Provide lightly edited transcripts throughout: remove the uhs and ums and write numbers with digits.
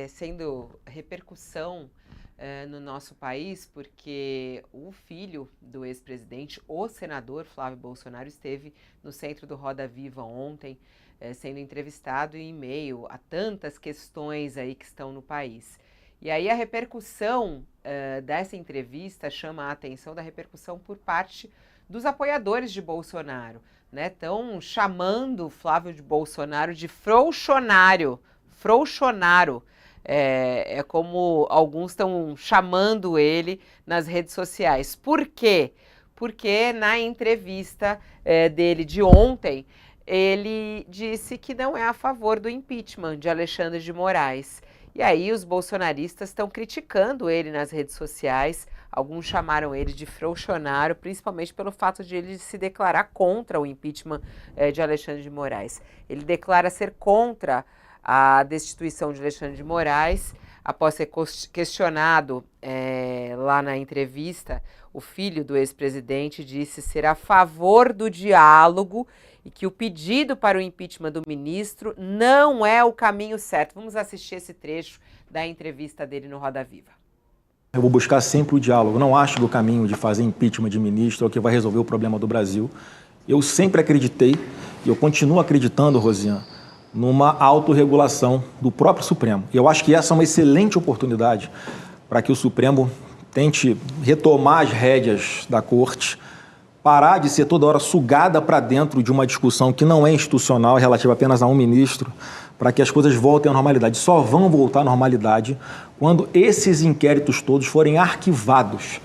sendo repercussão no nosso país, porque o filho do ex-presidente, o senador Flávio Bolsonaro, esteve no centro do Roda Viva ontem, sendo entrevistado em meio a tantas questões aí que estão no país. E aí a repercussão dessa entrevista chama a atenção da repercussão por parte dos apoiadores de Bolsonaro, né? Estão chamando Flávio de Bolsonaro de frouxonário, frouxonário. É como alguns estão chamando ele nas redes sociais. Por quê? Porque na entrevista dele de ontem, ele disse que não é a favor do impeachment de Alexandre de Moraes. E aí os bolsonaristas estão criticando ele nas redes sociais. Alguns chamaram ele de frouxonário, principalmente pelo fato de ele se declarar contra o impeachment de Alexandre de Moraes. Ele declara ser contra a destituição de Alexandre de Moraes. Após ser questionado lá na entrevista, o filho do ex-presidente disse ser a favor do diálogo e que o pedido para o impeachment do ministro não é o caminho certo. Vamos assistir esse trecho da entrevista dele no Roda Viva. Eu vou buscar sempre o diálogo. Não acho que o caminho de fazer impeachment de ministro é o que vai resolver o problema do Brasil. Eu sempre acreditei, e eu continuo acreditando, Rosiane, numa autorregulação do próprio Supremo. E eu acho que essa é uma excelente oportunidade para que o Supremo tente retomar as rédeas da Corte, parar de ser toda hora sugada para dentro de uma discussão que não é institucional, relativa apenas a um ministro, para que as coisas voltem à normalidade. Só vão voltar à normalidade quando esses inquéritos todos forem arquivados.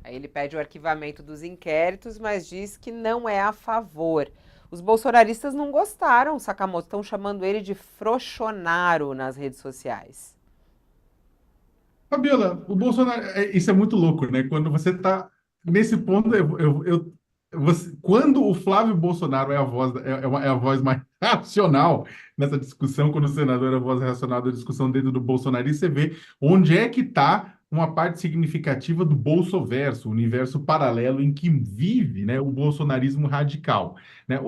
Aí ele pede o arquivamento dos inquéritos, mas diz que não é a favor. Os bolsonaristas não gostaram, Sakamoto, estão chamando ele de frouxonário nas redes sociais. Fabiola, o Bolsonaro, isso é muito louco, né? Quando você está nesse ponto, quando o Flávio Bolsonaro é a voz, é a voz mais racional nessa discussão, quando o senador é a voz racional da discussão dentro do bolsonarismo, você vê onde é que está uma parte significativa do bolsoverso, o universo paralelo em que vive, né, o bolsonarismo radical. Né?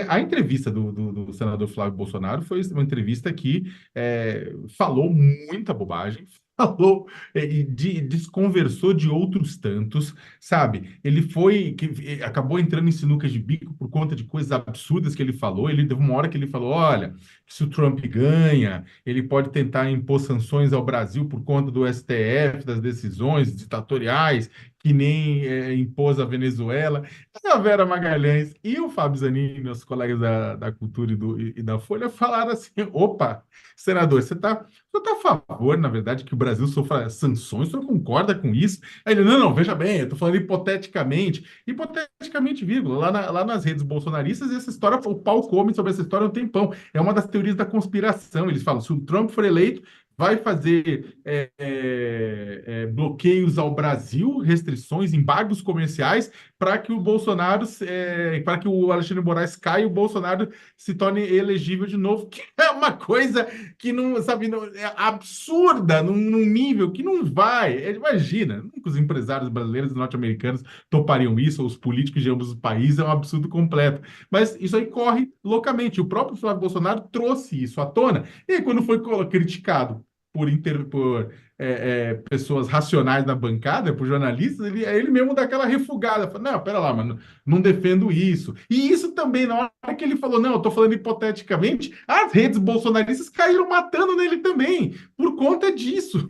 A entrevista do senador Flávio Bolsonaro foi uma entrevista que falou muita bobagem, falou e desconversou de outros tantos, sabe? Ele acabou entrando em sinucas de bico por conta de coisas absurdas que ele falou. Ele teve uma hora que ele falou: olha, se o Trump ganha, ele pode tentar impor sanções ao Brasil por conta do STF, das decisões ditatoriais, que nem impôs a Venezuela. A Vera Magalhães e o Fábio Zanini, meus colegas da Cultura e da Folha, falaram assim: opa, senador, você está a favor, na verdade, que o Brasil sofra sanções? O senhor concorda com isso? Aí ele: não, veja bem, eu estou falando hipoteticamente, vírgula, lá nas redes bolsonaristas, essa história, o pau come sobre essa história há um tempão. É uma das teorias da conspiração. Eles falam: se o Trump for eleito, vai fazer bloqueios ao Brasil, restrições, embargos comerciais, para que o Bolsonaro, para que o Alexandre de Moraes caia e o Bolsonaro se torne elegível de novo, que é uma coisa que não, sabe, é absurda, num nível que não vai. Imagina, nunca os empresários brasileiros e norte-americanos topariam isso, ou os políticos de ambos os países, é um absurdo completo. Mas isso aí corre loucamente. O próprio Flávio Bolsonaro trouxe isso à tona. E aí, quando foi criticado por pessoas racionais na bancada, por jornalistas, ele mesmo dá aquela refugada, fala: não, pera lá, mano, não defendo isso. E isso também, na hora que ele falou: não, eu tô falando hipoteticamente, as redes bolsonaristas caíram matando nele também, por conta disso.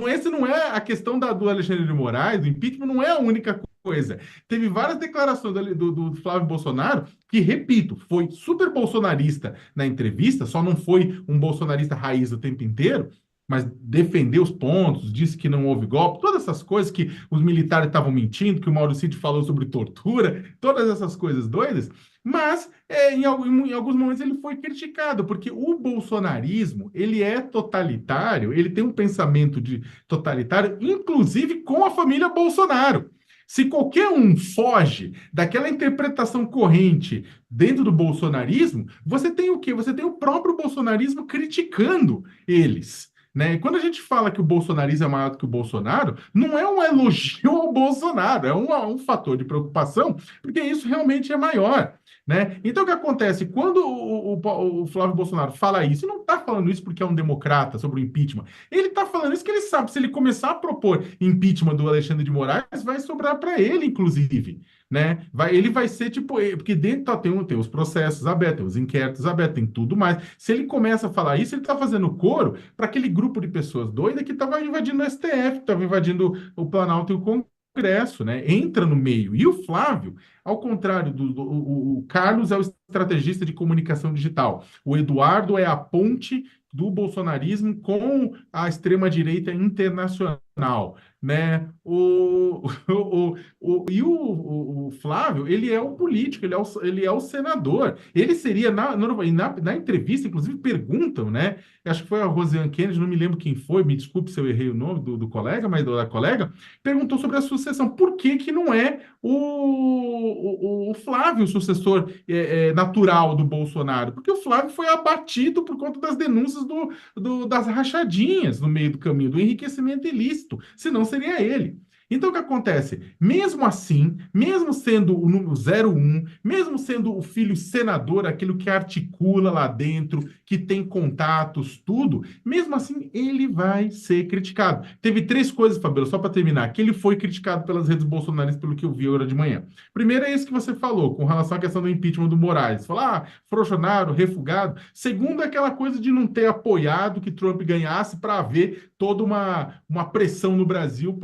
Esse não é a questão do Alexandre de Moraes, do impeachment, não é a única coisa. Teve várias declarações do Flávio Bolsonaro que, repito, foi super bolsonarista na entrevista, só não foi um bolsonarista raiz o tempo inteiro, mas defendeu os pontos, disse que não houve golpe, todas essas coisas, que os militares estavam mentindo, que o Mauro Cid falou sobre tortura, todas essas coisas doidas, mas em alguns momentos ele foi criticado, porque o bolsonarismo, ele é totalitário, ele tem um pensamento totalitário, inclusive com a família Bolsonaro. Se qualquer um foge daquela interpretação corrente dentro do bolsonarismo, você tem o quê? Você tem o próprio bolsonarismo criticando eles. né? E quando a gente fala que o bolsonarismo é maior do que o Bolsonaro, não é um elogio ao Bolsonaro, é um fator de preocupação, porque isso realmente é maior. Né? Então, o que acontece? Quando o Flávio Bolsonaro fala isso, ele não está falando isso porque é um democrata sobre o impeachment. Ele está falando isso que ele sabe, se ele começar a propor impeachment do Alexandre de Moraes, vai sobrar para ele, inclusive. Né? Ele vai ser tipo, porque dentro tem os processos abertos, tem os inquéritos abertos, tem tudo mais. Se ele começa a falar isso, ele está fazendo coro para aquele grupo de pessoas doidas que estava invadindo o STF, estava invadindo o Planalto e o Congresso, né? Entra no meio. E o Flávio, ao contrário o Carlos é o estrategista de comunicação digital, o Eduardo é a ponte do bolsonarismo com a extrema-direita internacional, né? O Flávio, ele é o político, ele é o senador. Ele seria, na entrevista, inclusive, perguntam, né? Acho que foi a Rosiane Kennedy, não me lembro quem foi, me desculpe se eu errei o nome do colega, mas da colega, perguntou sobre a sucessão. Por que que não é o Flávio o sucessor natural do Bolsonaro? Porque o Flávio foi abatido por conta das denúncias das rachadinhas no meio do caminho, do enriquecimento ilícito. Senão seria ele. Então, o que acontece? Mesmo assim, mesmo sendo o número 01, mesmo sendo o filho senador, aquilo que articula lá dentro, que tem contatos, tudo, mesmo assim, ele vai ser criticado. Teve três coisas, Fabiola, só para terminar, que ele foi criticado pelas redes bolsonaristas, pelo que eu vi agora de manhã. Primeiro é isso que você falou, com relação à questão do impeachment do Moraes. Falar, Bolsonaro, refugado. Segundo, é aquela coisa de não ter apoiado que Trump ganhasse para haver toda uma pressão no Brasil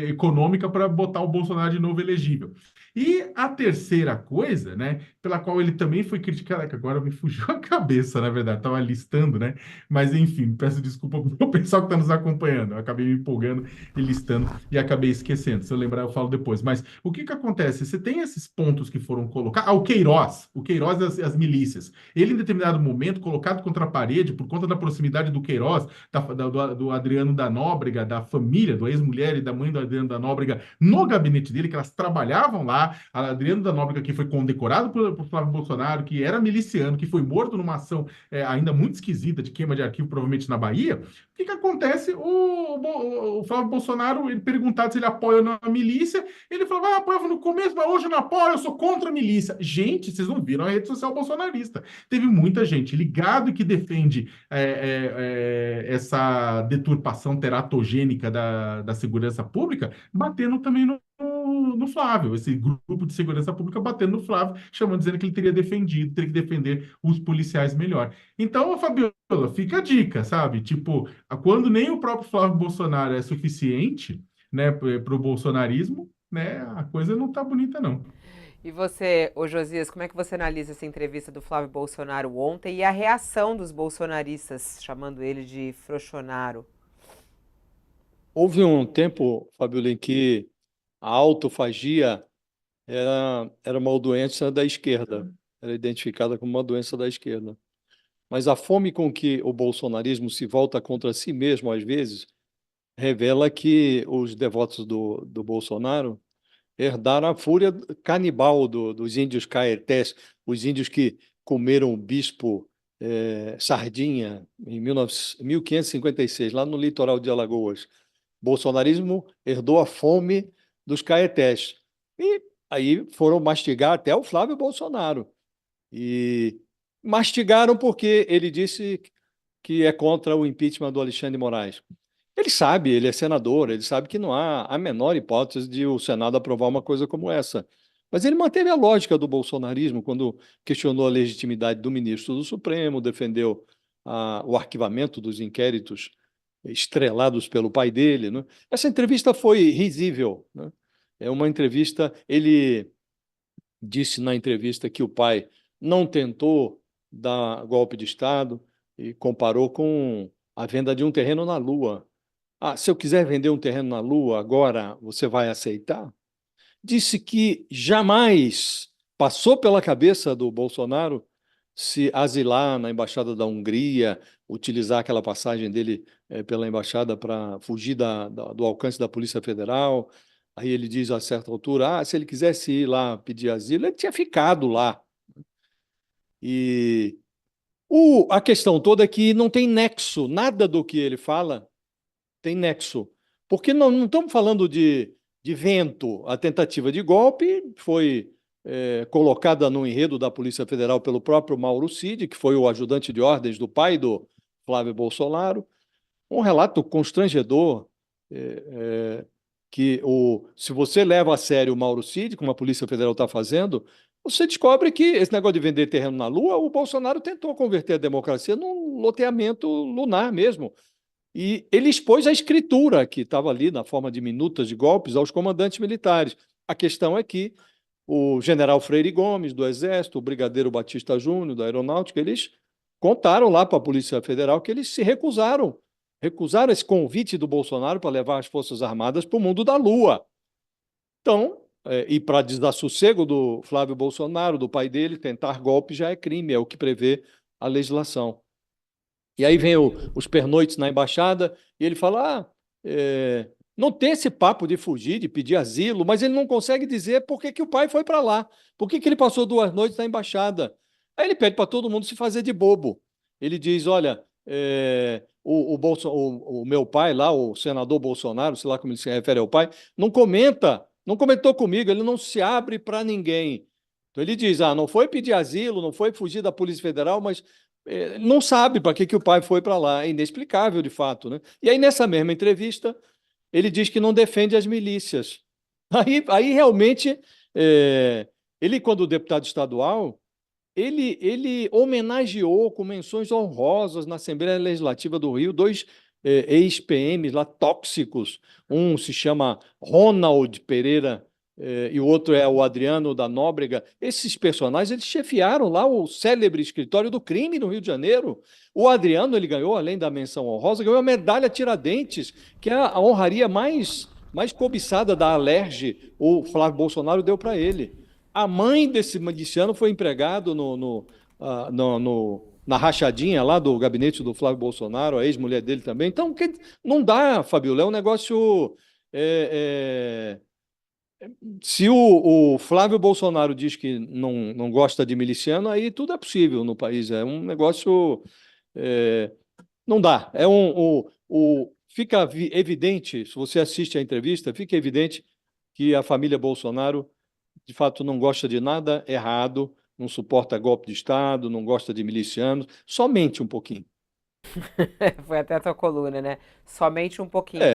econômica para botar o Bolsonaro de novo elegível. E a terceira coisa, né, pela qual ele também foi criticado, que agora me fugiu a cabeça, na verdade, estava listando, né? Mas enfim, peço desculpa para o pessoal que está nos acompanhando. Eu acabei me empolgando e listando e acabei esquecendo. Se eu lembrar, eu falo depois. Mas o que acontece? Você tem esses pontos que foram colocados. O Queiroz e as milícias. Ele, em determinado momento, colocado contra a parede, por conta da proximidade do Queiroz, do Adriano da Nóbrega, da família, do ex-mulher e da mãe do Adriano da Nóbrega, no gabinete dele, que elas trabalhavam lá. A Adriano da Nóbrega, que foi condecorado por Flávio Bolsonaro, que era miliciano, que foi morto numa ação ainda muito esquisita de queima de arquivo, provavelmente na Bahia. O que acontece? O Flávio Bolsonaro, ele perguntado se ele apoia ou não a milícia, ele falou, apoiava no começo, mas hoje eu não apoio, eu sou contra a milícia. Gente, vocês não viram a rede social bolsonarista. Teve muita gente ligado que defende essa deturpação teratogênica da segurança pública, batendo também no Flávio, esse grupo de segurança pública batendo no Flávio, chamando, dizendo que ele teria que defender os policiais melhor. Então, Fabiola, fica a dica, sabe? Tipo, quando nem o próprio Flávio Bolsonaro é suficiente, né, para o bolsonarismo, né, a coisa não tá bonita, não. E você, ô Josias, como é que você analisa essa entrevista do Flávio Bolsonaro ontem e a reação dos bolsonaristas, chamando ele de frouxonaro? Houve um tempo, Fabiola, em que a autofagia era uma doença da esquerda, era identificada como uma doença da esquerda. Mas a fome com que o bolsonarismo se volta contra si mesmo, às vezes, revela que os devotos do Bolsonaro herdaram a fúria canibal dos índios caetés, os índios que comeram o bispo Sardinha em 1556, lá no litoral de Alagoas. Bolsonarismo herdou a fome dos caetés. E aí foram mastigar até o Flávio Bolsonaro. E mastigaram porque ele disse que é contra o impeachment do Alexandre de Moraes. Ele sabe, ele é senador, ele sabe que não há a menor hipótese de o Senado aprovar uma coisa como essa. Mas ele manteve a lógica do bolsonarismo quando questionou a legitimidade do ministro do Supremo, defendeu o arquivamento dos inquéritos estrelados pelo pai dele, né? Essa entrevista foi risível, né? É uma entrevista, ele disse na entrevista que o pai não tentou dar golpe de Estado e comparou com a venda de um terreno na Lua. Se eu quiser vender um terreno na Lua agora, você vai aceitar? Disse que jamais passou pela cabeça do Bolsonaro se asilar na Embaixada da Hungria, utilizar aquela passagem dele pela Embaixada para fugir do alcance da Polícia Federal. Aí ele diz a certa altura, se ele quisesse ir lá pedir asilo, ele tinha ficado lá. E A questão toda é que não tem nexo, nada do que ele fala tem nexo. Porque não estamos falando de vento. A tentativa de golpe foi colocada no enredo da Polícia Federal pelo próprio Mauro Cid, que foi o ajudante de ordens do pai do Flávio Bolsonaro. Um relato constrangedor, que se você leva a sério o Mauro Cid, como a Polícia Federal está fazendo, você descobre que esse negócio de vender terreno na Lua, o Bolsonaro tentou converter a democracia num loteamento lunar mesmo. E ele expôs a escritura que estava ali na forma de minutas de golpes aos comandantes militares. A questão é que o general Freire Gomes, do Exército, o brigadeiro Batista Júnior, da Aeronáutica, eles contaram lá para a Polícia Federal que eles se recusaram esse convite do Bolsonaro para levar as Forças Armadas para o mundo da Lua. Então, e para desassossego do Flávio Bolsonaro, do pai dele, tentar golpe já é crime, é o que prevê a legislação. E aí vem os pernoites na embaixada e ele fala, não tem esse papo de fugir, de pedir asilo, mas ele não consegue dizer por que que o pai foi para lá, por que que ele passou 2 noites na embaixada. Aí ele pede para todo mundo se fazer de bobo. Ele diz, olha, o meu pai lá, o senador Bolsonaro, sei lá como ele se refere ao pai, não comentou comigo, ele não se abre para ninguém. Então ele diz, não foi pedir asilo, não foi fugir da Polícia Federal, mas não sabe para que que o pai foi para lá. É inexplicável, de fato, né? E aí, nessa mesma entrevista, ele diz que não defende as milícias. Aí realmente, ele, quando deputado estadual, ele homenageou com menções honrosas na Assembleia Legislativa do Rio 2 ex-PMs lá tóxicos. Um se chama Ronald Pereira e o outro é o Adriano da Nóbrega. Esses personagens, eles chefiaram lá o célebre escritório do crime no Rio de Janeiro. O Adriano, ele ganhou, além da menção honrosa, ganhou a medalha Tiradentes, que é a honraria mais cobiçada da Alerj, o Flávio Bolsonaro deu para ele. A mãe desse miliciano foi empregado na rachadinha lá do gabinete do Flávio Bolsonaro, a ex-mulher dele também. Então, não dá, Fabiola, é um negócio... Se o Flávio Bolsonaro diz que não gosta de miliciano, aí tudo é possível no país. É um negócio... não dá. Fica evidente, se você assiste a entrevista, fica evidente que a família Bolsonaro, de fato, não gosta de nada errado, não suporta golpe de Estado, não gosta de milicianos, somente um pouquinho. Foi até a tua coluna, né? Somente um pouquinho.